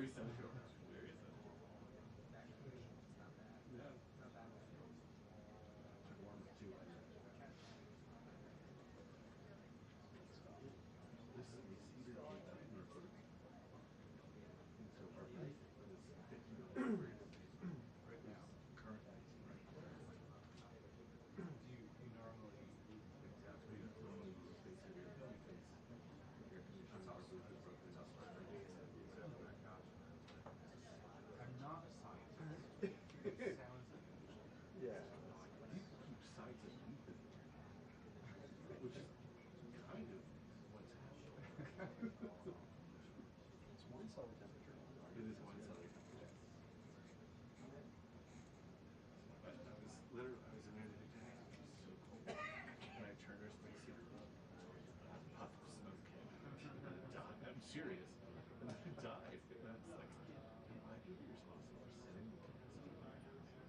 very central. Very central. Yeah. One, two. This is the Cedar Gate up in Norfolk. And so our life is 50 degrees right now, currently. Do you normally exactly normally use space heater because air conditioning our booth is broken up for I'm not a scientist. It sounds unusual. Yeah. People keep signs of booth in there, which is kind of what's happening. It's one solid temperature. It is one solid temperature. But I was in there the other day, it was so cold. And I turned our space heater on. A puff of smoke came out. I'm serious. And then it died. And I was like, I think you're supposed to be sitting there. I'm like 18, 14.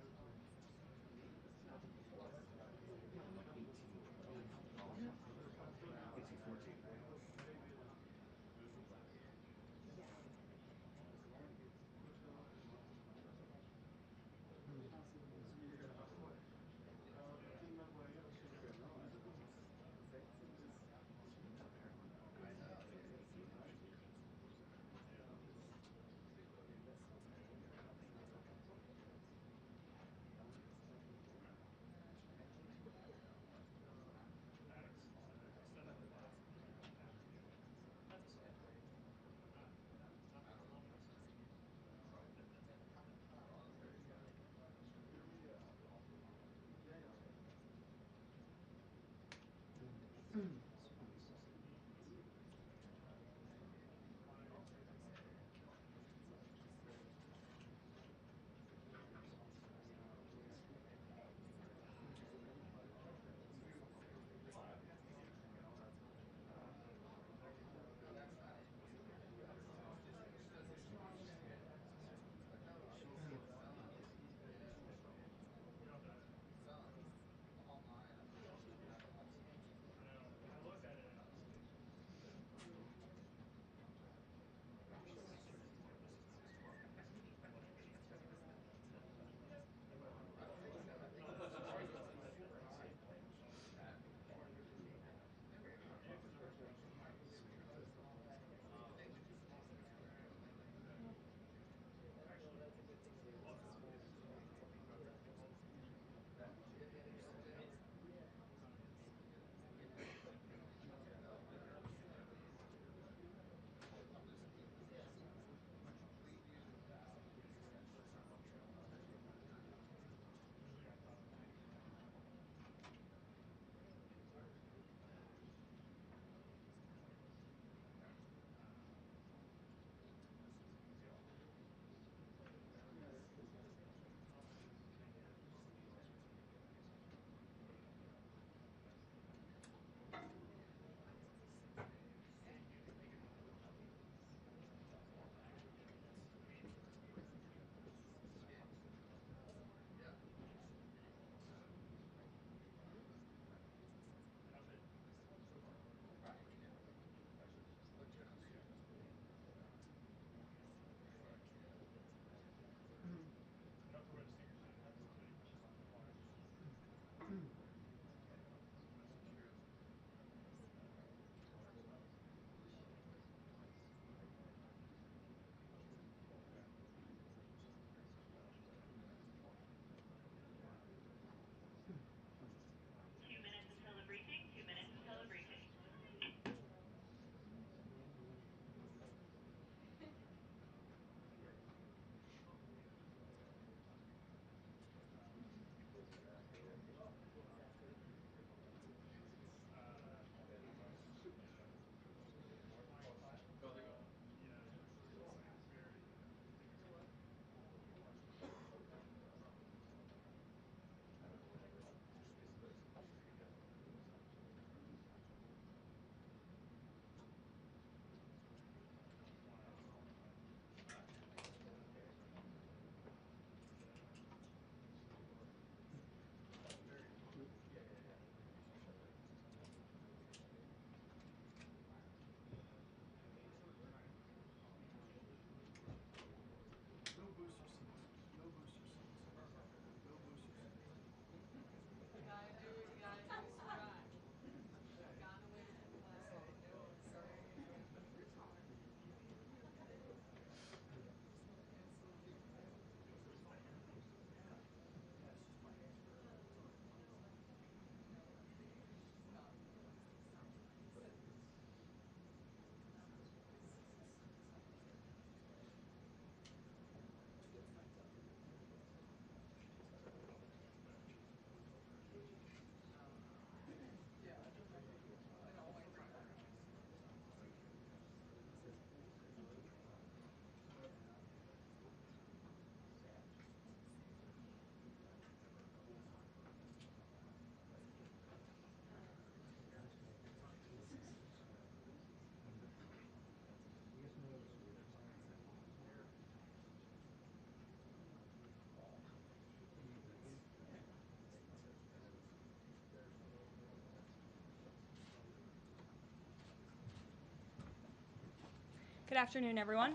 Good afternoon, everyone.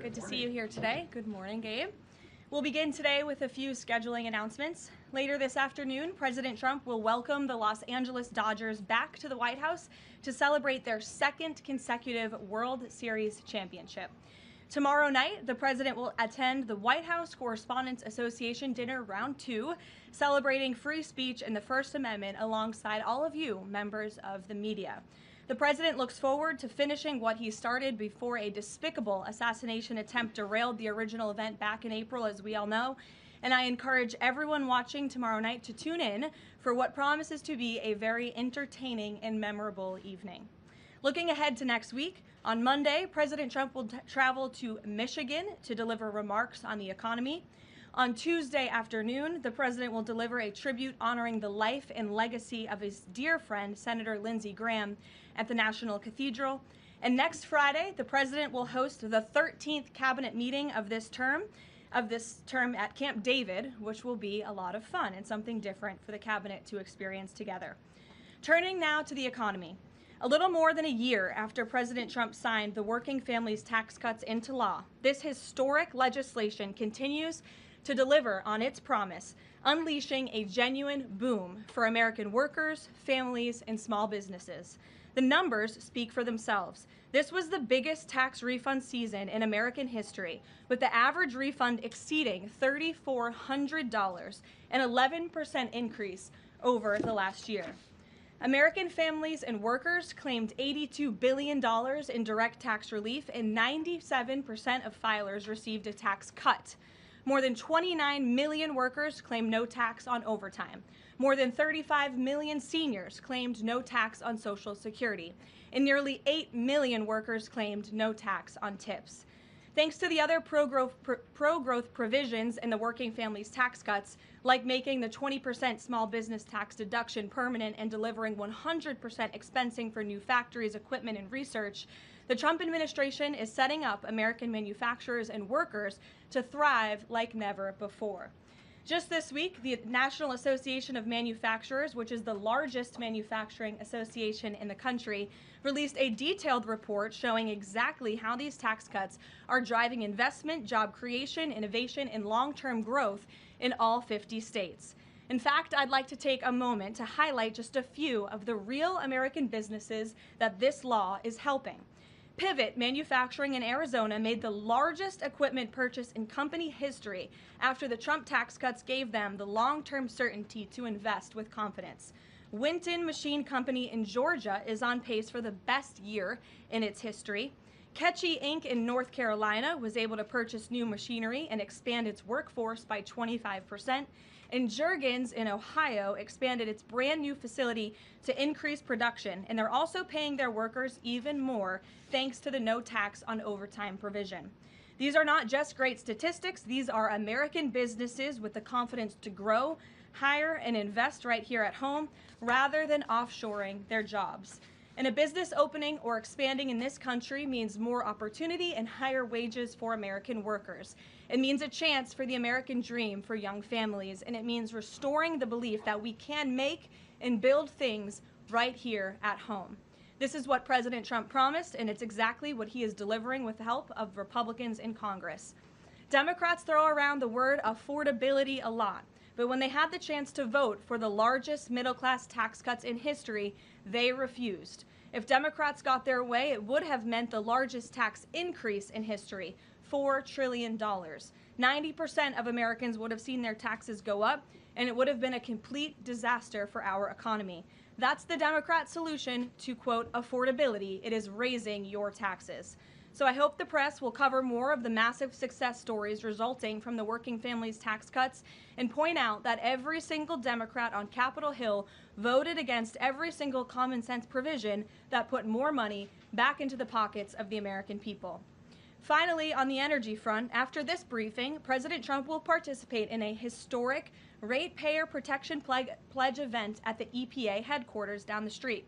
Good to see you here today. Good morning, Gabe. We'll begin today with a few scheduling announcements. Later this afternoon, President Trump will welcome the Los Angeles Dodgers back to the White House to celebrate their second consecutive World Series championship. Tomorrow night, the president will attend the White House Correspondents Association Dinner Round 2, celebrating free speech and the First Amendment alongside all of you, members of the media. The president looks forward to finishing what he started before a despicable assassination attempt derailed the original event back in April, as we all know. And I encourage everyone watching tomorrow night to tune in for what promises to be a very entertaining and memorable evening. Looking ahead to next week, on Monday, President Trump will travel to Michigan to deliver remarks on the economy. On Tuesday afternoon, the president will deliver a tribute honoring the life and legacy of his dear friend, Senator Lindsey Graham, at the National Cathedral. And next Friday, the president will host the 13th cabinet meeting of this term at Camp David, which will be a lot of fun and something different for the cabinet to experience together. Turning now to the economy. A little more than a year after President Trump signed the working families tax cuts into law, this historic legislation continues to deliver on its promise, unleashing a genuine boom for American workers, families, and small businesses. The numbers speak for themselves. This was the biggest tax refund season in American history, with the average refund exceeding $3,400, an 11% increase over the last year. American families and workers claimed $82 billion in direct tax relief, and 97% of filers received a tax cut. More than 29 million workers claimed no tax on overtime. More than 35 million seniors claimed no tax on Social Security. And nearly 8 million workers claimed no tax on tips. Thanks to the other pro-growth provisions in the working families tax cuts, like making the 20% small business tax deduction permanent and delivering 100% expensing for new factories, equipment, and research, the Trump administration is setting up American manufacturers and workers to thrive like never before. Just this week, the National Association of Manufacturers, which is the largest manufacturing association in the country, released a detailed report showing exactly how these tax cuts are driving investment, job creation, innovation, and long-term growth in all 50 states. In fact, I'd like to take a moment to highlight just a few of the real American businesses that this law is helping. Pivot Manufacturing in Arizona made the largest equipment purchase in company history after the Trump tax cuts gave them the long-term certainty to invest with confidence. Winton Machine Company in Georgia is on pace for the best year in its history. Ketchy Inc. in North Carolina was able to purchase new machinery and expand its workforce by 25%. And Juergens in Ohio expanded its brand new facility to increase production, and they're also paying their workers even more thanks to the no tax on overtime provision. These are not just great statistics, these are American businesses with the confidence to grow, hire, and invest right here at home rather than offshoring their jobs. And a business opening or expanding in this country means more opportunity and higher wages for American workers. It means a chance for the American dream for young families, and it means restoring the belief that we can make and build things right here at home. This is what President Trump promised, and it's exactly what he is delivering with the help of Republicans in Congress. Democrats throw around the word affordability a lot, but when they had the chance to vote for the largest middle-class tax cuts in history, they refused. If Democrats got their way, it would have meant the largest tax increase in history, $4 trillion. 90% of Americans would have seen their taxes go up, and it would have been a complete disaster for our economy. That's the Democrat solution to, quote, affordability. It is raising your taxes. So I hope the press will cover more of the massive success stories resulting from the working families tax cuts and point out that every single Democrat on Capitol Hill voted against every single common sense provision that put more money back into the pockets of the American people. Finally, on the energy front, after this briefing, President Trump will participate in a historic ratepayer protection pledge event at the EPA headquarters down the street.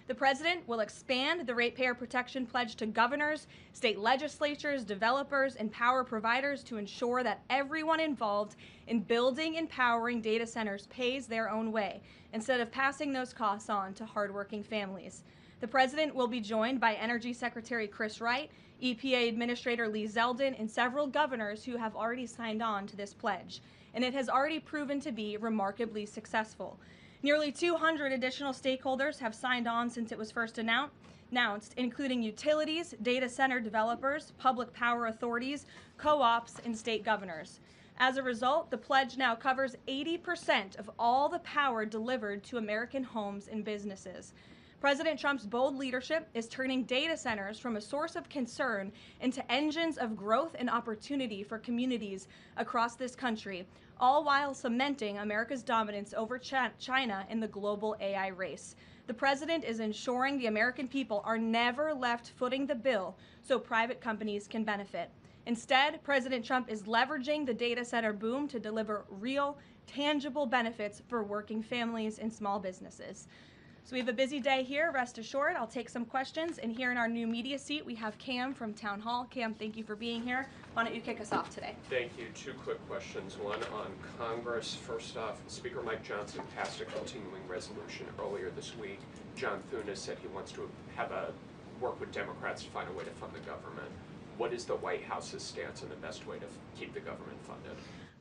The president will expand the ratepayer protection pledge to governors, state legislatures, developers, and power providers to ensure that everyone involved in building and powering data centers pays their own way, instead of passing those costs on to hardworking families. The president will be joined by Energy Secretary Chris Wright, EPA Administrator Lee Zeldin, and several governors who have already signed on to this pledge. And it has already proven to be remarkably successful. Nearly 200 additional stakeholders have signed on since it was first announced, including utilities, data center developers, public power authorities, co-ops, and state governors. As a result, the pledge now covers 80% of all the power delivered to American homes and businesses. President Trump's bold leadership is turning data centers from a source of concern into engines of growth and opportunity for communities across this country, all while cementing America's dominance over China in the global AI race. The president is ensuring the American people are never left footing the bill so private companies can benefit. Instead, President Trump is leveraging the data center boom to deliver real, tangible benefits for working families and small businesses. So we have a busy day here, rest assured. I'll take some questions. And here in our new media seat, we have Cam from Town Hall. Cam, thank you for being here. Why don't you kick us off today? Thank you. Two quick questions. One on Congress. First off, Speaker Mike Johnson passed a continuing resolution earlier this week. John Thune has said he wants to work with Democrats to find a way to fund the government. What is the White House's stance on the best way to keep the government funded?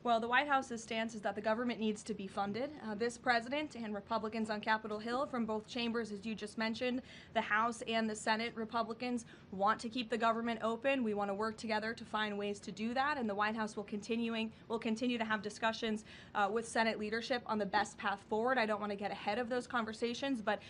Well, the White House's stance is that the government needs to be funded. This president and Republicans on Capitol Hill from both chambers, as you just mentioned, the House and the Senate Republicans want to keep the government open. We want to work together to find ways to do that, and the White House will continue to have discussions with Senate leadership on the best path forward. I don't want to get ahead of those conversations, but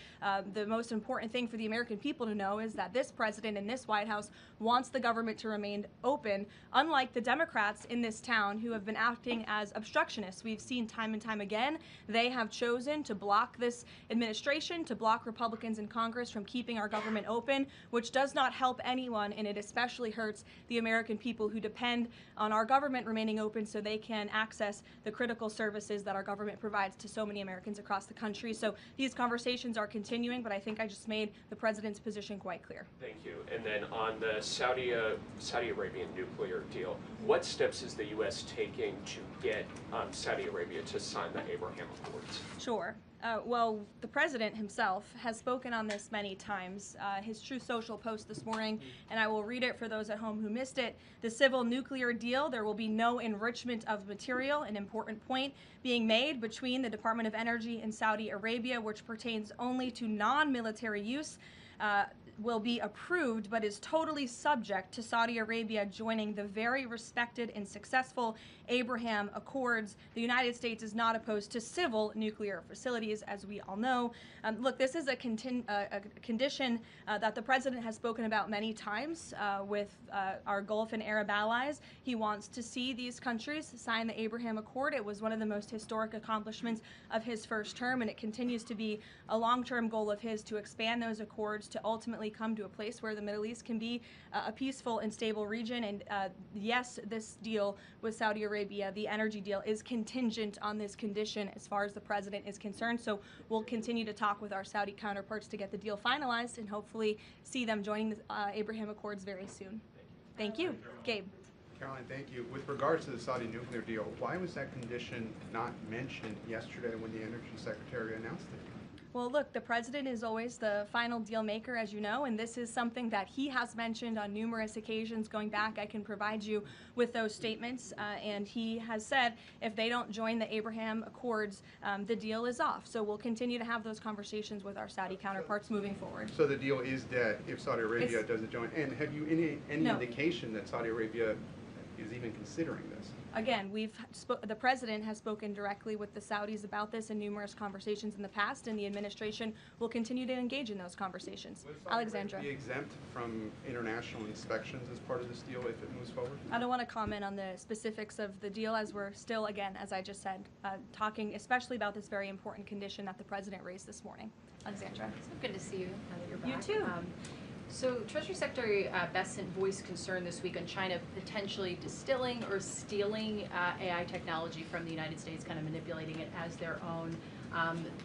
the most important thing for the American people to know is that this president and this White House wants the government to remain open, unlike the Democrats in this town who have been acting as obstructionists. We've seen time and time again, they have chosen to block this administration, to block Republicans in Congress from keeping our government open, which does not help anyone, and it especially hurts the American people who depend on our government remaining open so they can access the critical services that our government provides to so many Americans across the country. So these conversations are continuing, but I think I just made the president's position quite clear. Thank you. And then on the Saudi Arabian nuclear deal, what steps is the U.S. taking to get Saudi Arabia to sign the Abraham Accords? Sure. Well, the president himself has spoken on this many times. His Truth Social post this morning, and I will read it for those at home who missed it. The civil nuclear deal, there will be no enrichment of material, an important point being made between the Department of Energy and Saudi Arabia, which pertains only to non-military use. Will be approved, but is totally subject to Saudi Arabia joining the very respected and successful Abraham Accords. The United States is not opposed to civil nuclear facilities, as we all know. Look, this is a condition that the president has spoken about many times with our Gulf and Arab allies. He wants to see these countries sign the Abraham Accord. It was one of the most historic accomplishments of his first term, and it continues to be a long-term goal of his to expand those accords to ultimately come to a place where the Middle East can be a peaceful and stable region. And yes, this deal with Saudi Arabia, the energy deal, is contingent on this condition as far as the president is concerned. So we'll continue to talk with our Saudi counterparts to get the deal finalized and hopefully see them joining the Abraham Accords very soon. Thank you. Gabe. Karoline, thank you. With regards to the Saudi nuclear deal, why was that condition not mentioned yesterday when the Energy Secretary announced it? Well, look, the president is always the final deal maker, as you know, and this is something that he has mentioned on numerous occasions going back. I can provide you with those statements, and he has said if they don't join the Abraham Accords, the deal is off. So we'll continue to have those conversations with our Saudi counterparts moving forward. So the deal is dead if Saudi Arabia doesn't join. And have you any indication that Saudi Arabia is even considering this? Again, the president has spoken directly with the Saudis about this in numerous conversations in the past, and the administration will continue to engage in those conversations. Alexandra. Will it be exempt from international inspections as part of this deal if it moves forward? I don't want to comment on the specifics of the deal as we're still, again, as I just said, talking especially about this very important condition that the president raised this morning. Alexandra. So good to see you now that you're back. You too. So Treasury Secretary Bessent voiced concern this week on China potentially distilling or stealing AI technology from the United States, kind of manipulating it as their own.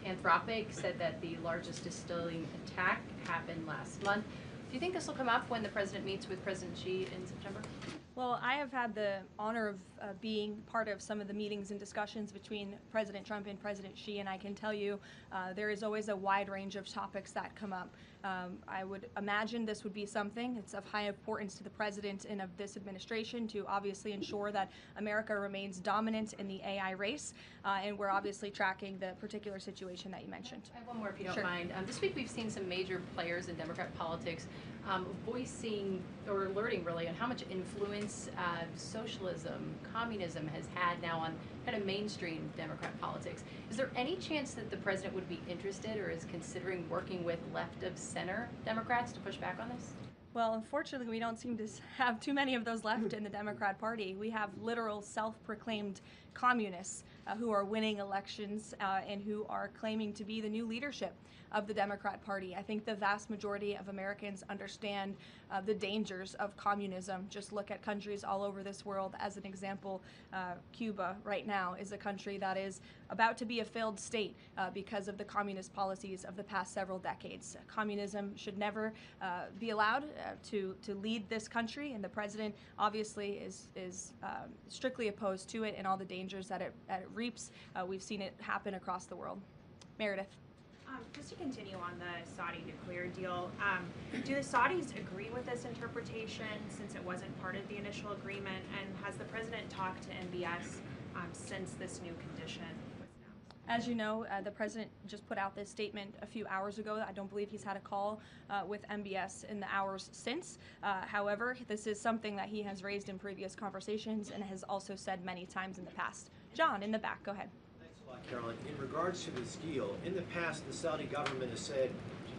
Anthropic said that the largest distilling attack happened last month. Do you think this will come up when the president meets with President Xi in September? Well, I have had the honor of being part of some of the meetings and discussions between President Trump and President Xi, and I can tell you there is always a wide range of topics that come up. I would imagine this would be something, it's of high importance to the president and of this administration to obviously ensure that America remains dominant in the AI race, and we're obviously tracking the particular situation that you mentioned. I have one more if you don't Sure. mind. This week we've seen some major players in Democrat politics voicing or alerting really on how much influence socialism, communism has had now on kind of mainstream Democrat politics. Is there any chance that the president would be interested or is considering working with left of center Democrats to push back on this? Well, unfortunately, we don't seem to have too many of those left in the Democrat Party. We have literal self-proclaimed communists who are winning elections and who are claiming to be the new leadership of the Democrat Party. I think the vast majority of Americans understand the dangers of communism. Just look at countries all over this world. As an example, Cuba right now is a country that is about to be a failed state because of the communist policies of the past several decades. Communism should never be allowed to lead this country, and the president obviously is strictly opposed to it and all the dangers that it reaps. We've seen it happen across the world. Meredith. Just to continue on the Saudi nuclear deal, do the Saudis agree with this interpretation since it wasn't part of the initial agreement? And has the president talked to MBS since this new condition was announced? As you know, the president just put out this statement a few hours ago. I don't believe he's had a call with MBS in the hours since. However, this is something that he has raised in previous conversations and has also said many times in the past. John, in the back, go ahead. Caroline, in regards to this deal, in the past the Saudi government has said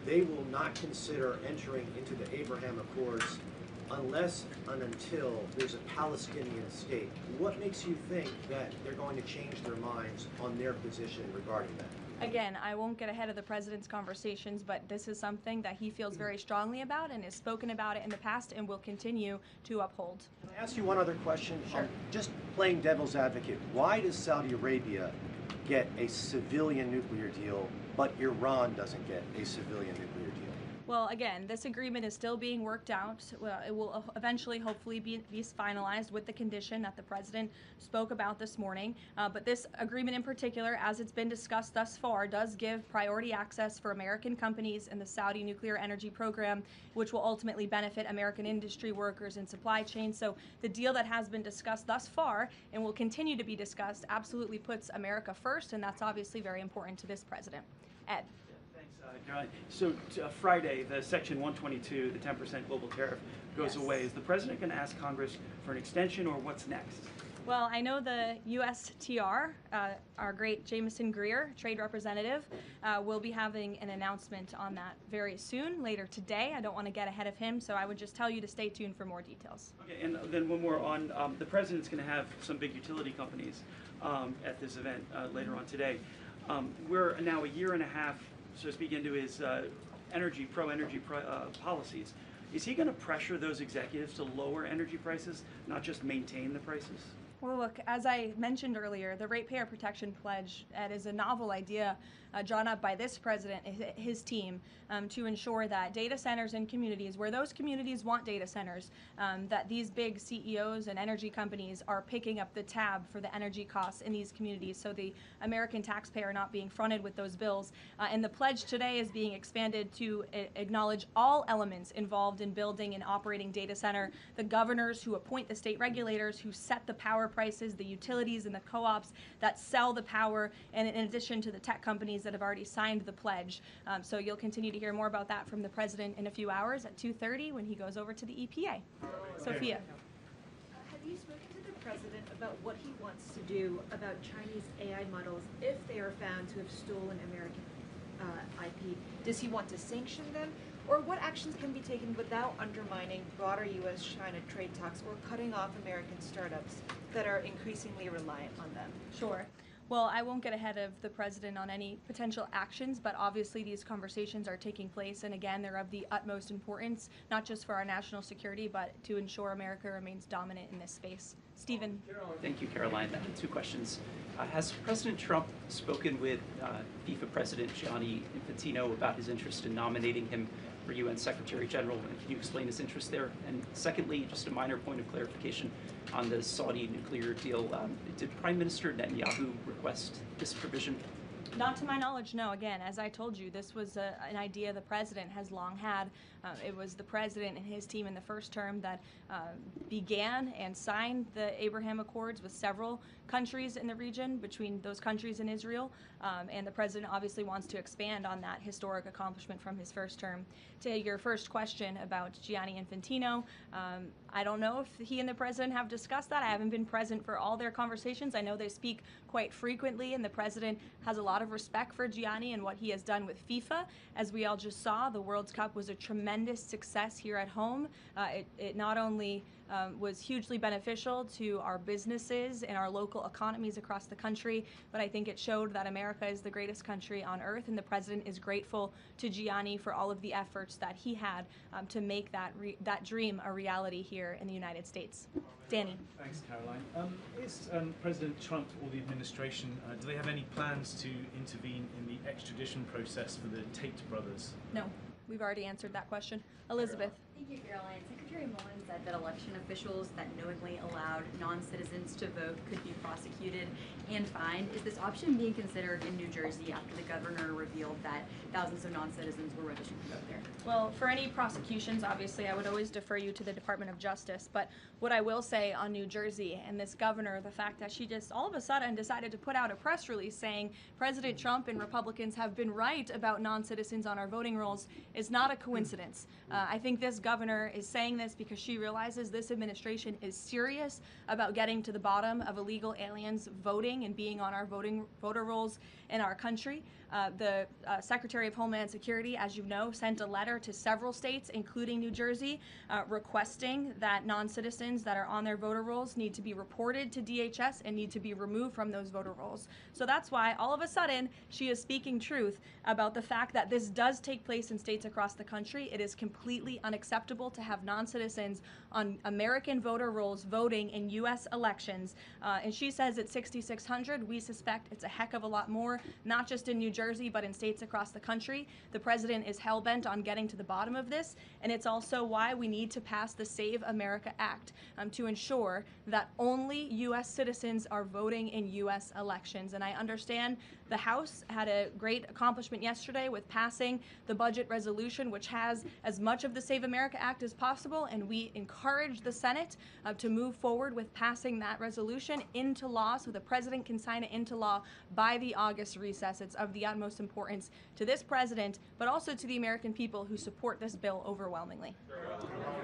they will not consider entering into the Abraham Accords unless and until there's a Palestinian state. What makes you think that they're going to change their minds on their position regarding that? Again, I won't get ahead of the president's conversations, but this is something that he feels very strongly about and has spoken about it in the past and will continue to uphold. Can I ask you one other question? Sure. Just playing devil's advocate, why does Saudi Arabia get a civilian nuclear deal, but Iran doesn't get a civilian nuclear deal? Well, again, this agreement is still being worked out. Well, it will eventually, hopefully, be finalized with the condition that the president spoke about this morning. But this agreement in particular, as it's been discussed thus far, does give priority access for American companies in the Saudi nuclear energy program, which will ultimately benefit American industry workers and supply chains. So the deal that has been discussed thus far and will continue to be discussed absolutely puts America first, and that's obviously very important to this president. Ed. Caroline. So Friday, the Section 122, the 10% global tariff, goes Yes. away. Is the president going to ask Congress for an extension, or what's next? Well, I know the USTR, our great Jameson Greer, trade representative, will be having an announcement on that very soon, later today. I don't want to get ahead of him, so I would just tell you to stay tuned for more details. Okay, and then one more on the president's going to have some big utility companies at this event later on today. We're now a year and a half, so to speak, into his pro-energy policies. Is he going to pressure those executives to lower energy prices, not just maintain the prices? Well, look, as I mentioned earlier, the Ratepayer Protection Pledge is a novel idea drawn up by this president and his team to ensure that data centers in communities, where those communities want data centers, that these big CEOs and energy companies are picking up the tab for the energy costs in these communities, so the American taxpayer not being fronted with those bills. And the pledge today is being expanded to acknowledge all elements involved in building and operating data center, the governors who appoint the state regulators, who set the power prices, the utilities and the co-ops that sell the power, and in addition to the tech companies that have already signed the pledge. So you'll continue to hear more about that from the president in a few hours at 2:30 when he goes over to the EPA. Sophia. Have you spoken to the president about what he wants to do about Chinese AI models if they are found to have stolen American IP? Does he want to sanction them? Or what actions can be taken without undermining broader U.S.-China trade talks or cutting off American startups that are increasingly reliant on them? Sure. Well, I won't get ahead of the president on any potential actions, but obviously these conversations are taking place, and again, they're of the utmost importance, not just for our national security, but to ensure America remains dominant in this space. Stephen. Thank you, Caroline. Two questions. Has President Trump spoken with FIFA President Gianni Infantino about his interest in nominating him for UN Secretary General, and can you explain his interest there? And secondly, just a minor point of clarification on the Saudi nuclear deal. Did Prime Minister Netanyahu request this provision? Not to my knowledge, no. Again, as I told you, this was an idea the president has long had. It was the president and his team in the first term that began and signed the Abraham Accords with several countries in the region, between those countries and Israel. And the president obviously wants to expand on that historic accomplishment from his first term. To your first question about Gianni Infantino, I don't know if he and the president have discussed that. I haven't been present for all their conversations. I know they speak quite frequently, and the president has a lot of respect for Gianni and what he has done with FIFA. As we all just saw, the World Cup was a tremendous success here at home. It not only was hugely beneficial to our businesses and our local economies across the country, but I think it showed that America is the greatest country on earth, and the president is grateful to Gianni for all of the efforts that he had to make that dream a reality here in the United States. Danny. Thanks, Caroline. Is President Trump or the administration, do they have any plans to intervene in the extradition process for the Tate brothers? No, we've already answered that question. Elizabeth. Thank you, Caroline. Secretary Mullen said that election officials that knowingly allowed non-citizens to vote could be prosecuted and fined. Is this option being considered in New Jersey after the governor revealed that thousands of non-citizens were registered to vote there? Well, for any prosecutions, obviously, I would always defer you to the Department of Justice. But what I will say on New Jersey and this governor, the fact that she just all of a sudden decided to put out a press release saying President Trump and Republicans have been right about non-citizens on our voting rolls is not a coincidence. I think this governor is saying this because she realizes this administration is serious about getting to the bottom of illegal aliens voting and being on our voter rolls in our country. The Secretary of Homeland Security, as you know, sent a letter to several states, including New Jersey, requesting that non-citizens that are on their voter rolls need to be reported to DHS and need to be removed from those voter rolls. So that's why all of a sudden she is speaking truth about the fact that this does take place in states across the country. It is completely unacceptable to have non-citizens on American voter rolls voting in U.S. elections. And she says it's 6,600. We suspect it's a heck of a lot more, not just in New Jersey, but in states across the country. The president is hell-bent on getting to the bottom of this, and it's also why we need to pass the Save America Act to ensure that only U.S. citizens are voting in U.S. elections. And I understand the House had a great accomplishment yesterday with passing the budget resolution, which has as much of the Save America Act as possible, and we encourage the Senate to move forward with passing that resolution into law so the president can sign it into law by the August recess. It's of the utmost importance to this president, but also to the American people who support this bill overwhelmingly.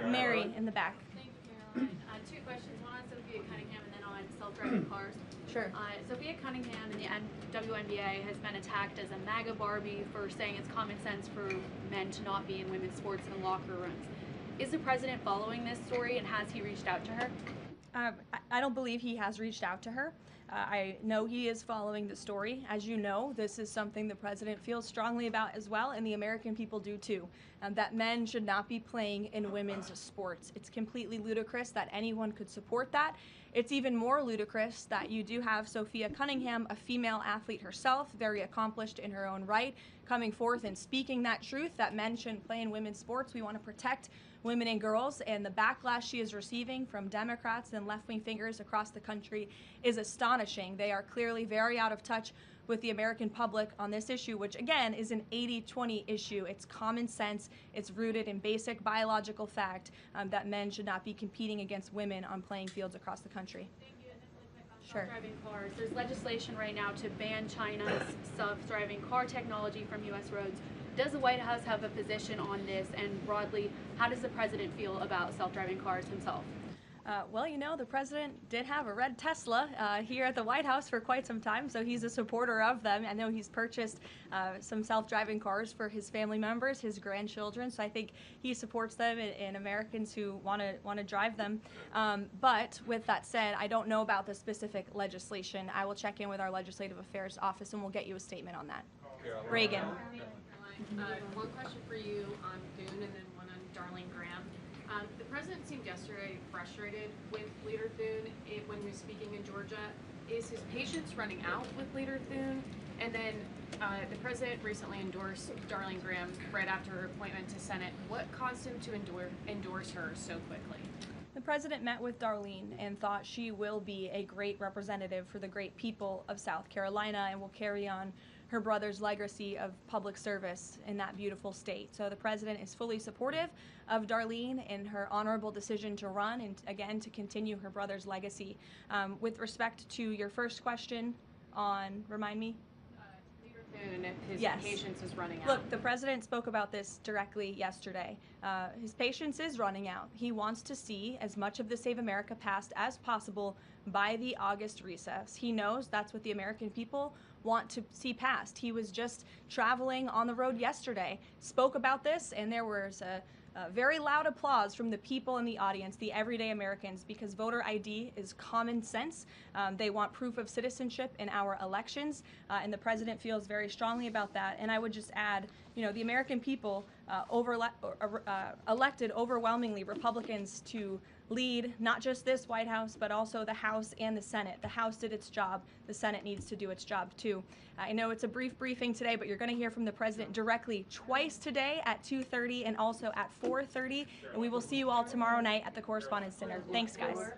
Mary in the back. Thank you, Caroline. Two questions, one on Sophia Cunningham and then on self-driving cars. Sure. Sophia Cunningham in the WNBA has been attacked as a MAGA Barbie for saying it's common sense for men to not be in women's sports and locker rooms. Is the president following this story, and has he reached out to her? I don't believe he has reached out to her. I know he is following the story. As you know, this is something the president feels strongly about as well, and the American people do too, that men should not be playing in women's sports. It's completely ludicrous that anyone could support that. It's even more ludicrous that you do have Sophia Cunningham, a female athlete herself, very accomplished in her own right, coming forth and speaking that truth that men shouldn't play in women's sports. We want to protect women and girls, and the backlash she is receiving from Democrats and left-wing figures across the country is astonishing. They are clearly very out of touch with the American public on this issue, which again is an 80-20 issue. It's common sense. It's rooted in basic biological fact that men should not be competing against women on playing fields across the country. Thank you. And then really quick on Sure. self-driving cars. There's legislation right now to ban China's self-driving car technology from U.S. roads. Does the White House have a position on this? And broadly, how does the president feel about self-driving cars himself? Well, you know, the president did have a red Tesla here at the White House for quite some time, so he's a supporter of them. I know he's purchased some self-driving cars for his family members, his grandchildren, so I think he supports them and Americans who want to drive them. But with that said, I don't know about the specific legislation. I will check in with our Legislative Affairs Office and we'll get you a statement on that. Reagan. One question for you on Thune and then one on Darlene Graham. The president seemed yesterday frustrated with Leader Thune when he was speaking in Georgia. Is his patience running out with Leader Thune? And then The president recently endorsed Darlene Graham right after her appointment to Senate. What caused him to endorse her so quickly? The president met with Darlene and thought she will be a great representative for the great people of South Carolina and will carry on her brother's legacy of public service in that beautiful state. So the president is fully supportive of Darlene in her honorable decision to run and, again, to continue her brother's legacy. With respect to your first question on, remind me? And if his Yes. patience is running out. Look, the president spoke about this directly yesterday. His patience is running out. He wants to see as much of the Save America passed as possible by the August recess. He knows that's what the American people want to see passed. He was just traveling on the road yesterday, spoke about this, and there was a very loud applause from the people in the audience, the everyday Americans, because voter ID is common sense. They want proof of citizenship in our elections, and the president feels very strongly about that. And I would just add, the American people elected overwhelmingly Republicans to lead not just this White House, but also the House and the Senate. The House did its job. The Senate needs to do its job too. I know it's a brief briefing today, but you're going to hear from the president directly twice today at 2:30 and also at 4:30. And we will see you all tomorrow night at the Correspondents' Dinner. Thanks, guys.